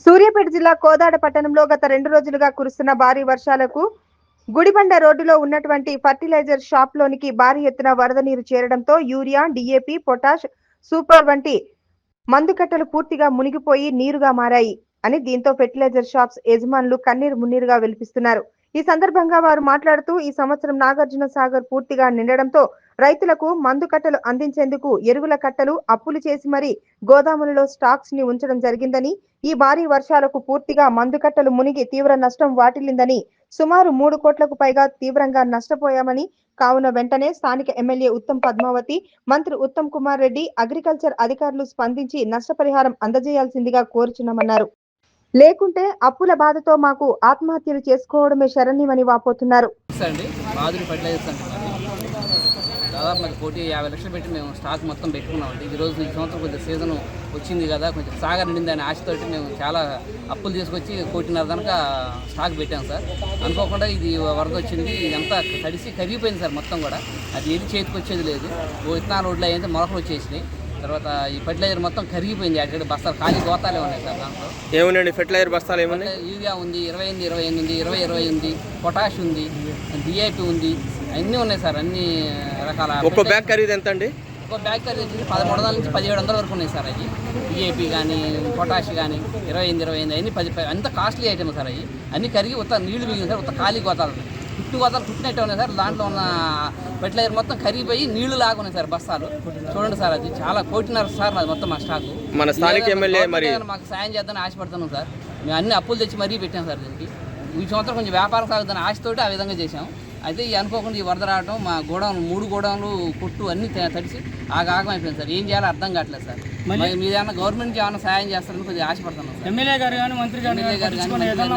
సూర్యాపేట జిల్లా కోదాడ పట్టణంలో గత 2 రోజులుగా కురుస్తున్న భారీ వర్షాలకు గుడిబండ రోడ్డులో ఉన్నటువంటి ఫర్టిలైజర్ షాప్ లోనికి భారీ ఎత్తున వరద నీరు చేరడంతో యూరియా, డీఏపీ, పొటాష్, సూపర్ వంటి మందుకట్టలు పూర్తిగా మునిగిపోయి నీరుగా మారాయి అని దీంతో ఫెర్టిలైజర్ షాప్స్ యజమానులు కన్నీరు మున్నీరుగా వెలిపిస్తున్నారు. ఈ సందర్భంగా వారు మాట్లాడుతూ ఈ సంవత్సరం నాగార్జున సాగర్ పూర్తిగా నిండడంతో రైతులకు మందు కట్టలు అందించేందుకు ఎరువుల కట్టలు అప్పులు చేసి మరీ గోదాములలో స్టాక్స్ ని ఉంచడం జరిగిందని, ఈ భారీ వర్షాలకు పూర్తిగా మందు కట్టలు మునిగి తీవ్ర నష్టం వాటిల్లిందని, సుమారు 3 కోట్లకు పైగా తీవ్రంగా నష్టపోయామని, కావున వెంటనే స్థానిక ఎమ్మెల్యే ఉత్తమ్ పద్మావతి, మంత్రి ఉత్తమ్ కుమార్ రెడ్డి, అగ్రికల్చర్ అధికారులు స్పందించి నష్టపరిహారం అందజేయాల్సిందిగా కోరుచున్నామన్నారు. లేకుంటే అప్పుల బాధతో మాకు ఆత్మహత్యలు చేసుకోవడమే శరణ్యమని వాపోతున్నారు. దాదాపు మరి 1,50 లక్షలు పెట్టి మేము స్టాక్ మొత్తం పెట్టుకున్నామండి. ఈ సంవత్సరం కొంచెం సీజన్ వచ్చింది కదా, కొంచెం సాగర్ నిండింది అనే ఆశతోటి మేము చాలా అప్పులు తీసుకొచ్చి 1,50,00,000 కనుక స్టాక్ పెట్టాం సార్. అనుకోకుండా ఇది వరద వచ్చింది, ఇదంతా తడిసి కరిగిపోయింది సార్ మొత్తం కూడా. అది ఏది చేతికి వచ్చేది లేదు. విత్తనాలు రోడ్లు అయితే మొలకలు వచ్చేసినాయి. తర్వాత ఈ ఫెర్టిలైజర్ మొత్తం కరిగిపోయింది. అక్కడ బస్తాలు ఖాళీ గోతాలే ఉన్నాయి సార్. దాంట్లో ఏముందండి ఫెర్టిలైజర్ బస్తాలు ఏమున్నాయి? యూరియా ఉంది, 28 ఉంది, 20 ఉంది, పొటాష్ ఉంది, డిఐపి ఉంది, అన్నీ ఉన్నాయి సార్. అన్ని రకాల. ఒక్కో బ్యాగ్ ఖరీదు ఎంత అండి? ఒక్కో బ్యాగ్ ఖరీదు 1300 నుంచి 1700 వరకు ఉన్నాయి సార్. అవి డిఏపి కానీ, పొటాష్ కానీ, 28 అన్ని 10 అంత కాస్ట్లీ ఐటమ్ సార్. అవి అన్ని కరిగి ఉత్త నీళ్లు మిగిలింది సార్. ఉత్త ఖాళీ గోతాలు, చుట్టూ గోతాలు పుట్టినట్టే ఉన్నాయి సార్. దాంట్లో ఉన్న ఫెర్టిలైజర్ మొత్తం కరిగిపోయి నీళ్లు లాగా ఉన్నాయి సార్ బస్తాలు. చూడండి సార్, అది చాలా 1,50,00,000 సార్ అది మొత్తం మా స్టాకు. మన స్థానిక ఎమ్మెల్యే మరి మాకు సాయం చేద్దామని ఆశపడుతున్నాం సార్. మేము అన్ని అప్పులు తెచ్చి మరీ పెట్టాం సార్. దీనికి ఈ సంవత్సరం కొంచెం వ్యాపారం సాగుతున్న ఆశతోటి ఆ విధంగా చేసాం. అయితే అనుకోకుండా ఈ వరద రావడం మా గోడౌన్లు 3 గోడౌన్లు కొట్టు అన్నీ తడిసి ఆగమైపోయింది సార్. ఏం చేయాలో అర్థం కావట్లేదు సార్. మీరేమన్నా గవర్నమెంట్కి ఏమైనా సాయం చేస్తారని కొద్దిగా ఆశపడుతున్నాం సార్. ఎమ్మెల్యే గారు కానీ మంత్రి గారు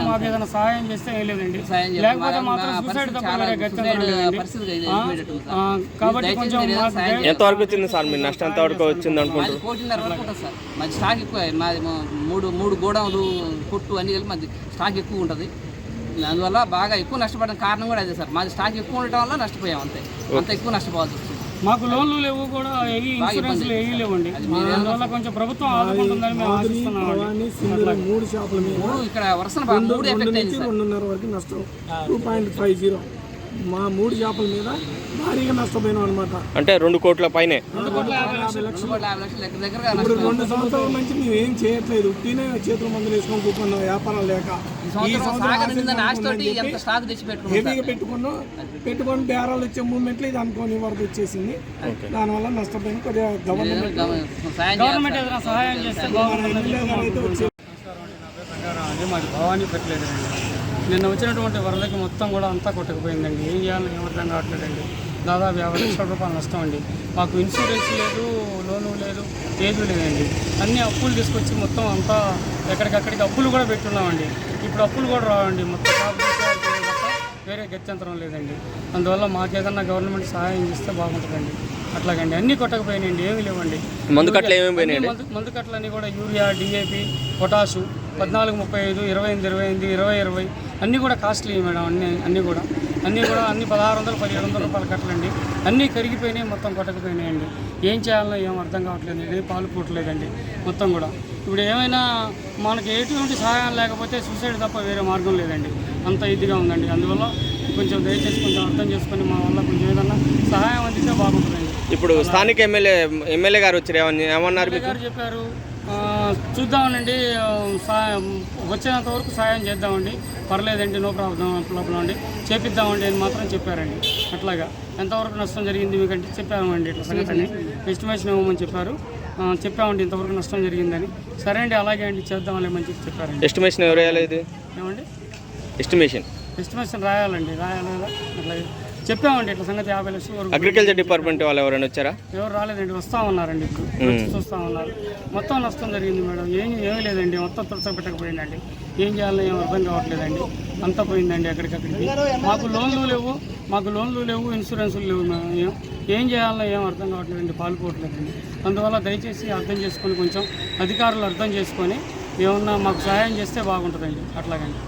మాకు ఏదైనా సహాయం చేస్తే ఏం లేదండి. ఎంతవరకు వచ్చింది సార్? మీ నష్టం ఎంతవరకు వచ్చింది అనుకుంటారు? 1,50,00,000 ఉంటుంది సార్. మాది స్టాక్ ఎక్కువ. మాది 3 గోడౌన్లు కొట్టు అన్ని కలిపి మాది స్టాక్ ఎక్కువ ఉంటుంది. అందువల్ల బాగా ఎక్కువ నష్టపడిన కారణం కూడా అదే సార్. మాది స్టాక్ ఎక్కువ ఉండటం వల్ల నష్టపోయాం. అంత ఎక్కువ నష్టపోవాల్సి వస్తుంది. మాకు లోన్లు లేవు కూడా, ఇన్సూరెన్స్లు ఏవి లేవండి. అందువల్ల కొంచెం ప్రభుత్వం ఆదుకుంటుందని మేము ఆశిస్తున్నాం. ఇక్కడ వరుసన 3 ఎఫెక్ట్ అయింది సార్. 2.5 వరకు నష్టం, 2.50 మా 3 చేపల మీద భారీగా నష్టపోయినాం అనమాట. అంటే 2 కోట్ల పైనే. 2,50,00,000 దగ్గర. ఇప్పుడు 2 సంవత్సరాల నుంచి మేము ఏం చేయట్లేదు. ఉట్టినే చేతుల మందులు వేసుకొని కూర్చున్నాం వ్యాపారం లేక. హెవీగా పెట్టుకొని బేరాలు వచ్చే మూమెంట్లో ఇది అనుకోని వరకు వచ్చేసింది. దానివల్ల నష్టపోయిన కొద్దిగా గవర్నమెంట్ ఏదైనా సహాయం చేస్తే మాది భవానీ ఫెర్టిలైజర్ అండి. నిన్న వచ్చినటువంటి వరదకి మొత్తం కూడా అంతా కొట్టుకుపోయిందండి. ఏం చేయాలో ఏం అర్థం కావట్లేదండి. దాదాపు 50 లక్షల రూపాయలు నష్టం అండి. మాకు ఇన్సూరెన్స్ లేదు, లోను లేదు, ఏది లేదండి. అన్ని అప్పులు తీసుకొచ్చి మొత్తం అంతా ఎక్కడికక్కడికి అప్పులు కూడా పెట్టున్నామండి. ఇప్పుడు అప్పులు కూడా రావండి. మొత్తం వేరే గత్యంతరం లేదండి. అందువల్ల మాకేదన్నా గవర్నమెంట్ సహాయం చేస్తే బాగుంటుందండి. అట్లాగండి అన్నీ కొట్టకపోయినాయండి, ఏమీ లేవండి. మందు కట్టలు ఏమేమి పోయినాయండి? మందు కట్టలన్నీ కూడా యూరియా, డిఏపి, పొటాషు 14-35, 28-28, 20-20 అన్నీ కూడా కాస్ట్లీ మేడం. అన్నీ కూడా అన్ని 1,600-1,700 రూపాయల కట్టలండి. అన్నీ కరిగిపోయినాయి, మొత్తం కొట్టకపోయినాయండి. ఏం చేయాలో ఏం అర్థం కావట్లేదు. ఏం పాలు పుట్టలేదండి మొత్తం కూడా. ఇప్పుడు ఏమైనా మనకి ఎటువంటి సహాయం లేకపోతే సూసైడ్ తప్ప వేరే మార్గం లేదండి. అంత ఇదిగా ఉందండి. అందువల్ల కొంచెం దయచేసి కొంచెం అర్థం చేసుకొని మా వల్ల కొంచెం ఏదన్నా సహాయం అందిస్తే బాగుంటుందండి. ఇప్పుడు స్థానిక ఎమ్మెల్యే గారు వచ్చారు, ఏమన్నారు? గారు చెప్పారు చూద్దామనండి, వచ్చేంత వరకు సహాయం చేద్దామండి, పర్లేదండి, నో ప్రాబ్లం అండి, చేపిద్దామండి అని మాత్రం చెప్పారండి. అట్లాగా ఎంతవరకు నష్టం జరిగింది మీకంటే చెప్పామండి. ఇట్లా సంగతి ఎస్టిమేషన్ ఇవ్వమని చెప్పామండి. ఇంతవరకు నష్టం జరిగిందని. సరే అండి, అలాగే అండి, చేద్దామని మంచిగా చెప్పారండి. ఎస్టిమేషన్ ఎవరు వేయాలి? ఏమండి ఎస్టిమేషన్ రాయాలి కదా. అట్లాగే చెప్పామండి. ఇట్లా సంగతి 50 లక్షల వరకు. అగ్రికల్చర్ డిపార్ట్మెంట్ వాళ్ళు ఎవరైనా వచ్చారా? ఎవరు రాలేదండి. వస్తామన్నారండి. ఇప్పుడు చూస్తా ఉన్నారు. మొత్తం నష్టం జరిగింది మేడం. ఏమీ లేదండి. మొత్తం తుడచపెట్టకపోయిందండి. ఏం చేయాలో ఏం అర్థం కావట్లేదండి. అంతా పోయిందండి ఎక్కడికక్కడికి. మాకు లోన్లు లేవు, ఇన్సూరెన్సులు లేవు. ఏం చేయాలో ఏం అర్థం కావట్లేదండి. పాల్పోవట్లేదండి. అందువల్ల దయచేసి అర్థం చేసుకొని, కొంచెం అధికారులు అర్థం చేసుకొని ఏమన్నా మాకు సహాయం చేస్తే బాగుంటుందండి. అట్లాగండి.